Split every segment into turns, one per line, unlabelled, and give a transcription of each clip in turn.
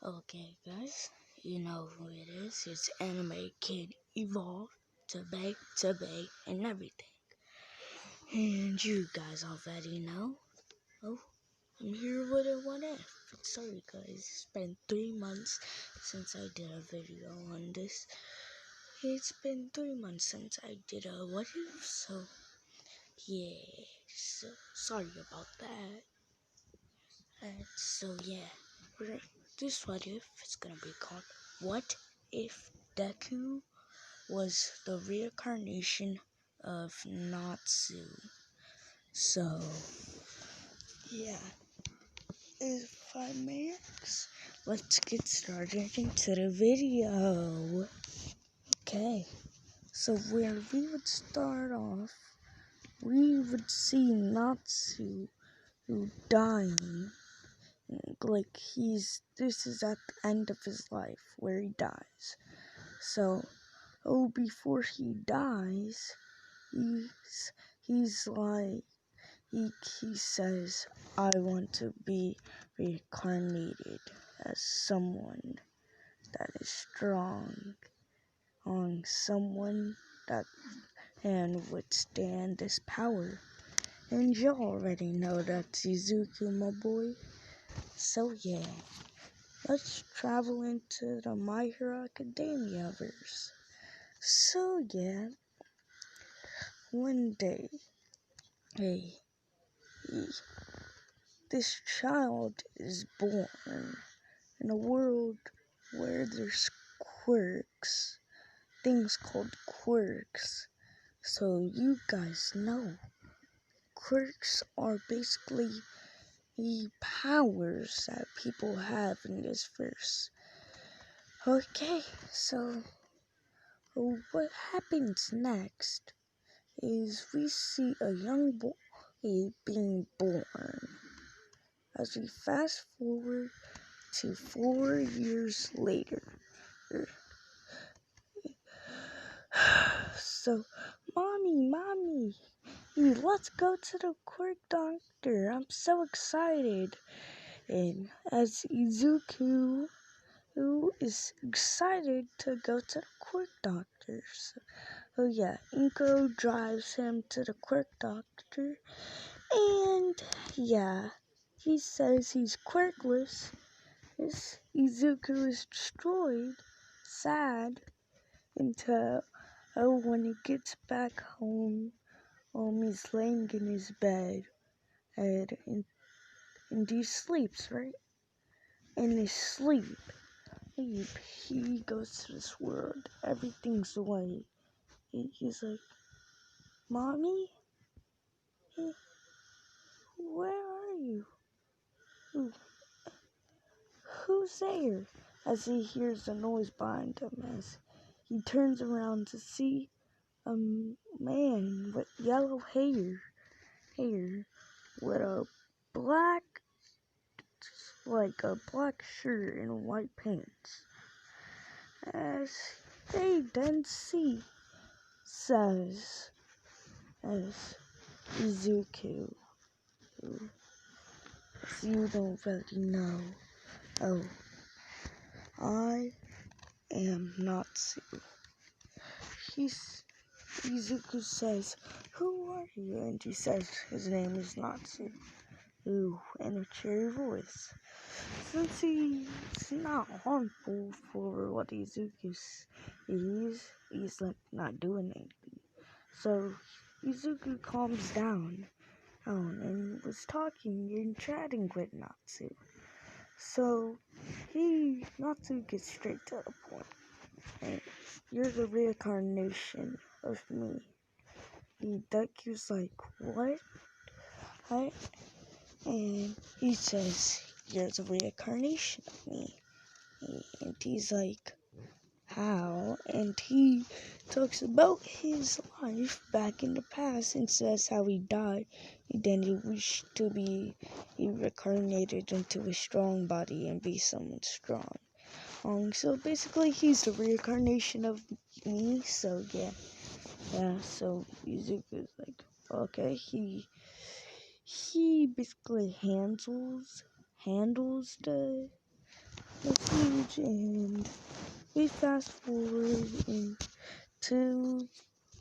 Okay, guys, you know who it is. It's Anime Kid Evolve to Bay, and everything. And you guys already know. Oh, I'm here with a what if. Sorry, guys. It's been 3 months since I did a video on this. It's been 3 months since I did a what if, so yeah. So sorry about that. This what if is gonna be called What If Deku was the reincarnation of Natsu. So, yeah, if I may ask, let's get started into the video. Okay, so where we would start off, we would see Natsu who dying. Like this is at the end of his life where he dies. So, before he dies, he's like, he says, I want to be reincarnated as someone that is strong, on someone that can withstand this power. And you already know that's Izuku, my boy. So yeah, let's travel into the My Hero Academia verse. So yeah, one day, this child is born in a world where there's quirks, things called quirks. So you guys know, quirks are basically the powers that people have in this verse. Okay, so what happens next is we see a young boy being born. As we fast forward to 4 years later. So, mommy, let's go to the quirk doctor. I'm so excited. And as Izuku, who is excited to go to the quirk doctor. So yeah, Inko drives him to the quirk doctor. And yeah, he says he's quirkless. Izuku is destroyed, sad, until when he gets back home, he's laying in his bed, and he sleeps, right? In his sleep, he goes to this world, everything's white, and he's like, Mommy? Where are you? Who's there? As he hears a noise behind him, as he turns around to see a man with yellow hair with a black shirt and white pants. As they then says as Izuku, as you don't really know, I am Natsu. Izuku says, who are you? And he says his name is Natsu. In a cheery voice. Since he's not harmful for what Izuku is, he's like not doing anything. So Izuku calms down and was talking and chatting with Natsu. So Natsu gets straight to the point. Hey, you're the reincarnation of me. Deku's like, what? And he says, you're the reincarnation of me. And he's like, how? And he talks about his life back in the past and says how he died. And then he wished to be reincarnated into a strong body and be someone strong. So basically he's the reincarnation of me, so yeah, so Izuku's like, okay, he basically handles the It's huge, and we fast forward into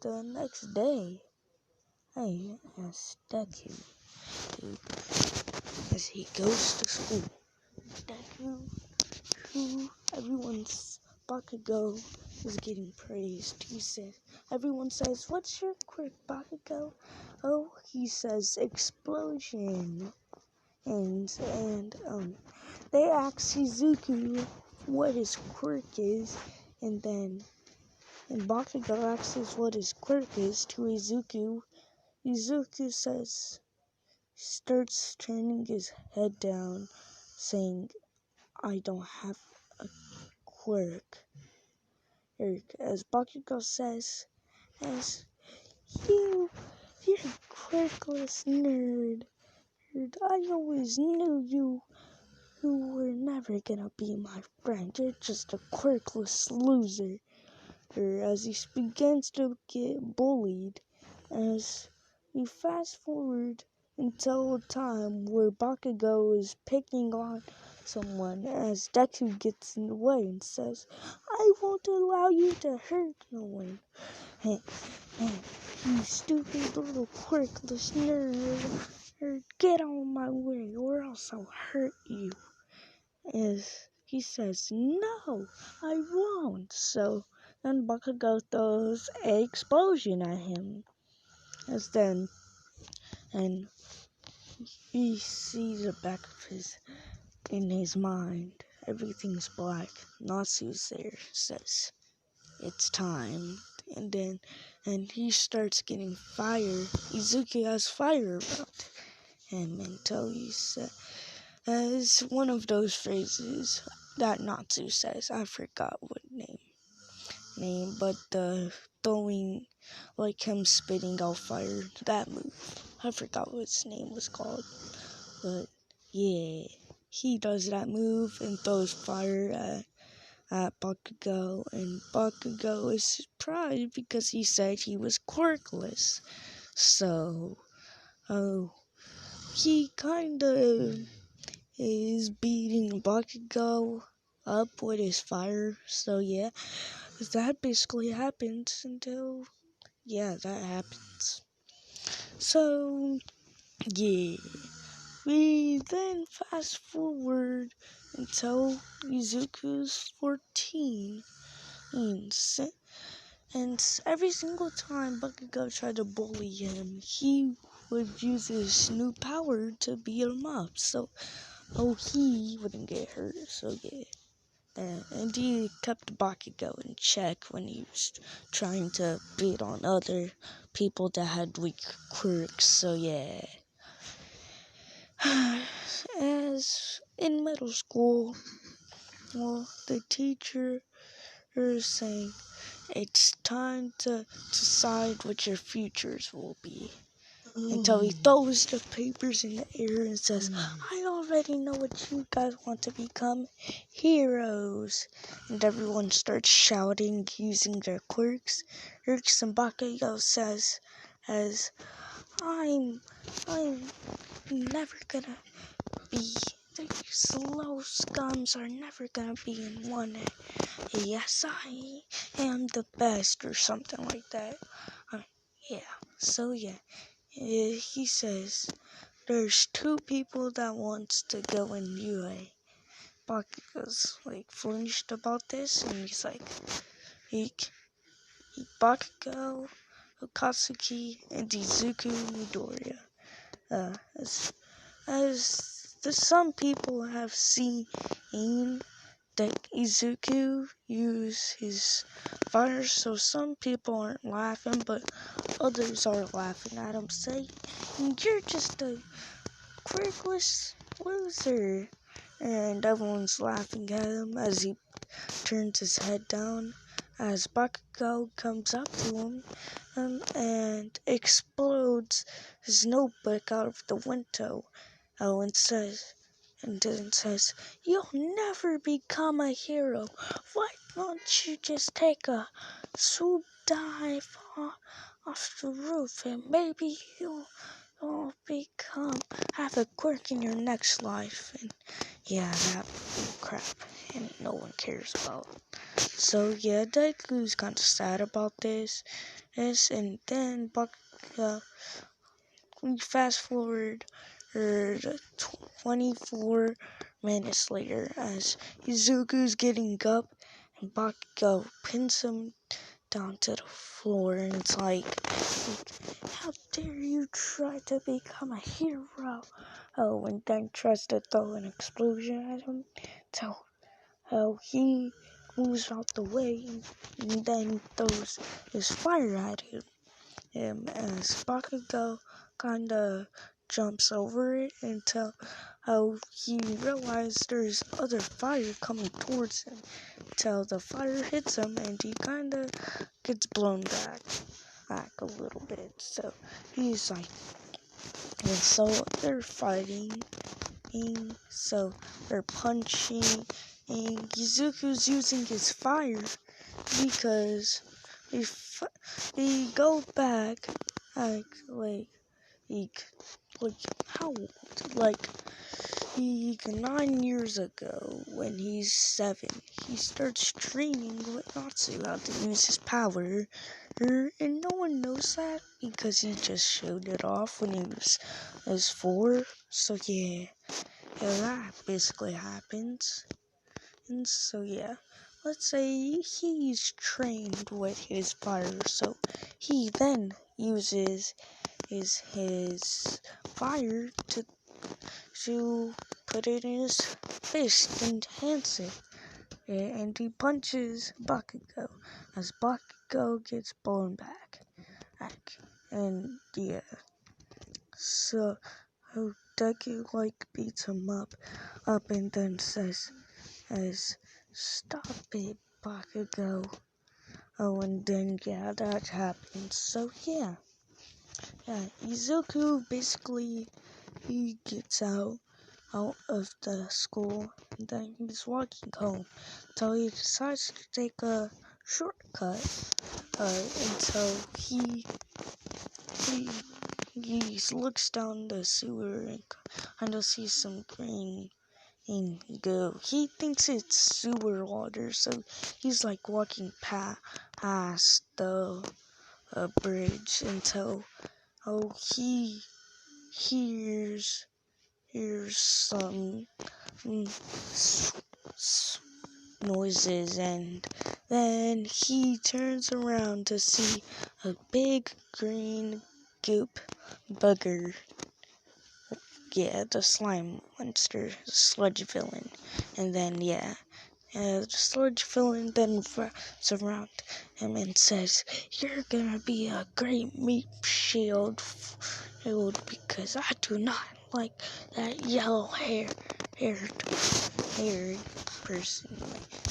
the next day. I asked Deku as he goes to school. Deku, who everyone's Bakugo is getting praised. Everyone says, "What's your quirk, Bakugo?" Oh, he says, "Explosion." And they ask Shizuku what his quirk is, and Bakugo asks what his quirk is to Izuku. Izuku starts turning his head down, saying, "I don't have a quirk." As Bakugo says, as you're a quirkless nerd. I always knew you were never gonna be my friend. You're just a quirkless loser. As he begins to get bullied, as we fast forward until a time where Bakugo is picking on someone, as Deku gets in the way and says, "I won't allow you to hurt no one. Hey, you stupid little quirkless nerd, get on my way or else I'll hurt you." As he says, "No, I won't." So then Bakugo throws an explosion at him. And he sees the back of in his mind. Everything's black. Natsu's there, says, "It's time." And he starts getting fire. Izuki has fire about him until he says one of those phrases that Natsu says. I forgot what name, but the throwing, like him spitting out fire, that move. I forgot what his name was called, but yeah, he does that move and throws fire at Bakugo, and Bakugo is surprised because he said he was quirkless. So, he kinda is beating Bakugo up with his fire. So yeah, that basically happens until, that happens. So, yeah, we then fast forward until Izuku's 14. And every single time Bakugo tried to bully him, he would use his new power to beat him up. So, he wouldn't get hurt. So, yeah. And he kept Bakugo in check when he was trying to beat on other people that had weak quirks. So, yeah. As in middle school, the teacher is saying, "It's time to decide what your futures will be." Until he throws the papers in the air and says, "I already know what you guys want to become. Heroes." And everyone starts shouting, using their quirks. And Bakugo says, I'm never gonna be, these low scums are never gonna be in one. Yes, I am the best, or something like that. He says, "There's two people that wants to go in UA." Bakugo's flinched about this, and he's like, Bakugo, Akatsuki, and Izuku Midoriya. Some people have seen that Izuku use his fire, so some people aren't laughing, but others are laughing at him, saying, "You're just a quirkless loser." And everyone's laughing at him as he turns his head down, as Bakugo comes up to him and explodes his notebook out of the window. And then says, "You'll never become a hero. Why don't you just take a swoop dive off the roof, and maybe you'll have a quirk in your next life." And yeah, that crap. and no one cares about. So yeah, Deku's kind of sad about this, and then we fast forward 24 minutes later as Izuku's getting up and Bakugo pins him down to the floor, and it's like, how dare you try to become a hero? Oh, and then tries to throw an explosion at him. So, he moves out the way and then throws his fire at him. As Bakugo kinda jumps over it until he realizes there's other fire coming towards him. Till the fire hits him and he kinda gets blown back a little bit. So he's like, and so they're fighting, and so they're punching, and Izuku's using his fire because they go back like how old? Like 9 years ago, when he's 7, he starts training with Natsu how to use his power, and no one knows that because he just showed it off when he was 4. So yeah, that basically happens. And so yeah, let's say he's trained with his fire, so he then uses his fire to put it in his fist and enhance it. And he punches Bakugo as Bakugo gets blown back. And yeah, so Deku beats him up and then says, "Stop it, Bakugo." Oh, and then yeah, that happens. So yeah, Izuku basically he gets out of the school, and then he's walking home until he decides to take a shortcut until he looks down the sewer and kind of sees some green goo. He thinks it's sewer water, so he's walking past the bridge until he hears some noises, and then he turns around to see a big green goop bugger. Yeah, the slime monster, the sludge villain. And then the sludge villain then wraps around him and says, "You're gonna be a great meat shield because I do not like that yellow haired person."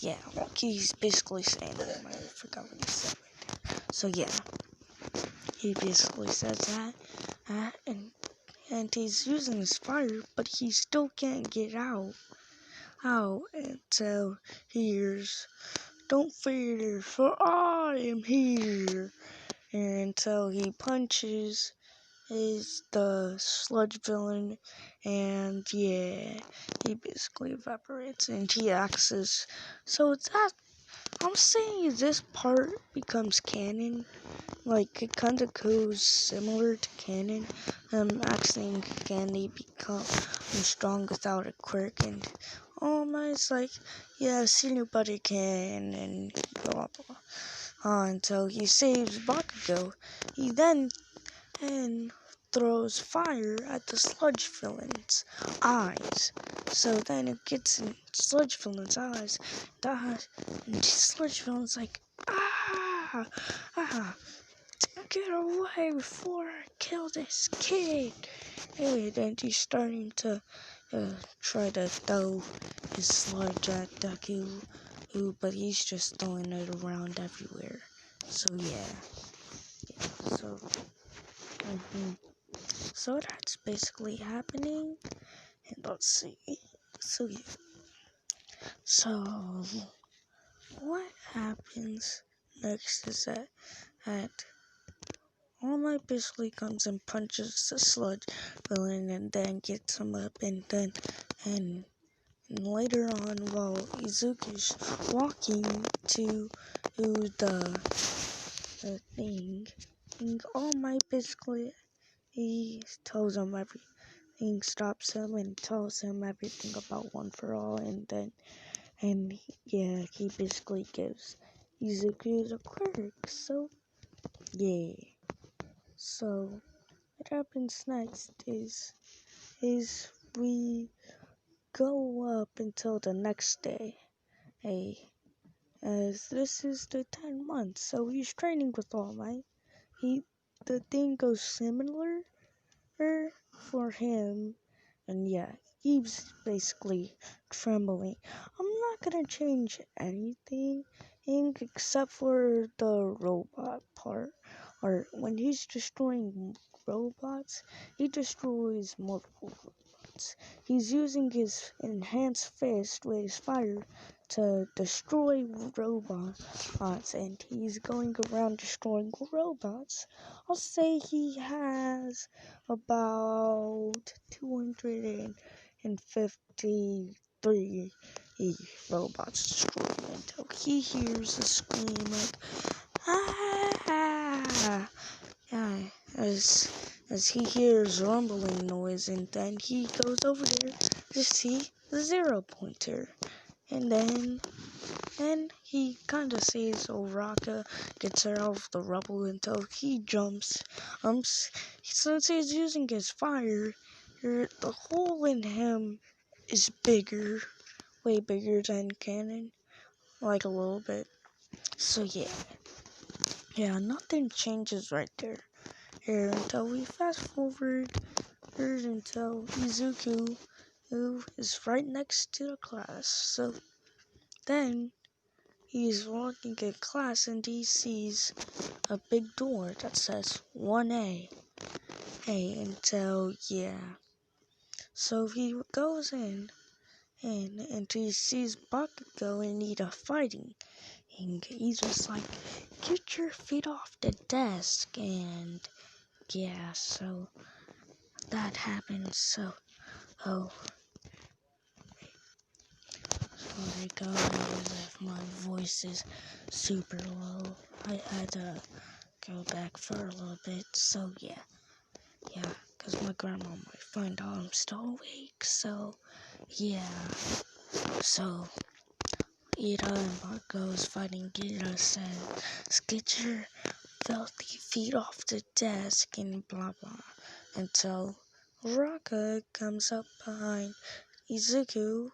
Yeah, he's basically saying that. I forgot what he said right there. So yeah, he basically says that, and he's using his fire, but he still can't get out until he hears, "Don't fear, for I am here," and until he punches the sludge villain, and yeah, he basically evaporates, and he axes. So I'm saying this part becomes canon. It kind of goes similar to canon. Axing candy become strong without a quirk, and almost yes, anybody can, and blah blah. Until he saves Bakugo, he then throws fire at the sludge villain's eyes. So then it gets in sludge villain's eyes, dies, and the sludge villain's like, "Ah! Ah! Get away before I kill this kid!" And he's starting to try to throw his sludge at Deku, but he's just throwing it around everywhere. So yeah. So, so that's basically happening. And let's see. So yeah. So what happens next is that All Might basically comes and punches the sludge villain and then gets him up and And later on, while Izuku's walking to the thing, and All Might basically, he tells him everything, stops him and tells him everything about One for All, he basically gives Izuku the quirk. So yeah. So what happens next is we go up until the next day. As this is the 10 months, so he's training with All Might. The thing goes similar for him, and yeah, he's basically trembling. I'm not gonna change anything except for the robot part. Or when he's destroying robots, he destroys multiple robots. He's using his enhanced fist with his fire to destroy robots, and he's going around destroying robots. I'll say he has about 253 robots destroyed until he hears a scream like, ah! Yeah, as he hears rumbling noise, and then he goes over there to see the 0 pointer. And then he kinda sees Oraka, gets her out of the rubble until he jumps. Since he's using his fire, the hole in him is bigger, way bigger than Cannon, like a little bit. So yeah, nothing changes right there. Here until we fast forward until Izuku, who is right next to the class. So then he's walking in class and he sees a big door that says 1A. So he goes in and he sees Bakugo and Nita fighting. And he's just like, get your feet off the desk. And yeah, so that happens. So sorry guys if my voice is super low. I had to go back for a little bit. So yeah, because my grandma might find out I'm still awake. So yeah, so Ida and Marco is fighting. Ida says, get your filthy feet off the desk and blah blah. Until Raka comes up behind Deku,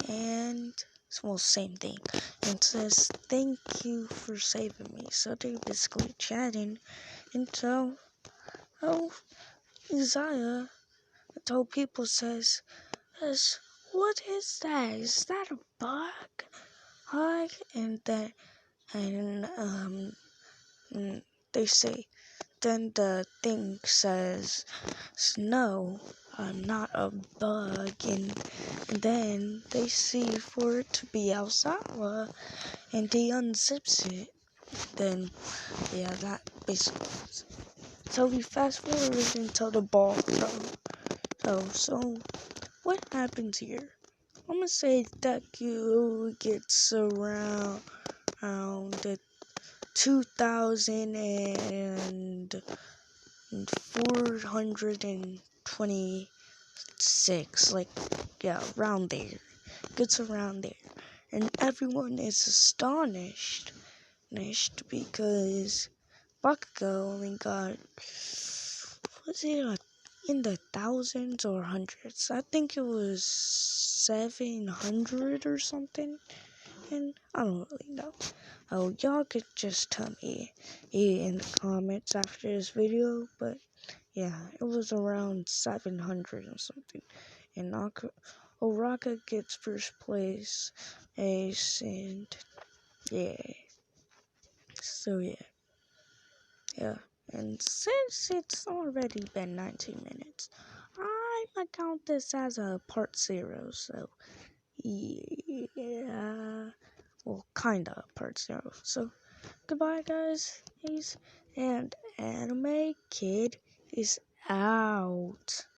and well, same thing, and says, thank you for saving me. So they're basically chatting until, Isaiah told people says, what is that? Is that a bug? Hug? And then, they say, then the thing says, no, I'm not a bug, and then they see for it to be Alsawa, and he unzips it. Then, yeah, that basically. So we fast forward until the ball throw. So what happens here? I'm gonna say Deku gets around the 2,426, like, yeah, around there. Gets around there. And everyone is astonished because Bakugo only got, was it in the thousands or hundreds? I think it was 700 or something. And I don't really know. Y'all could just tell me in the comments after this video, but yeah, it was around 700 or something. And Oraka gets first place, and yeah. So yeah. And since it's already been 19 minutes, I'm gonna count this as a part 0. So yeah. Well, kinda part 0. So, goodbye, guys. And Anime Kid is out.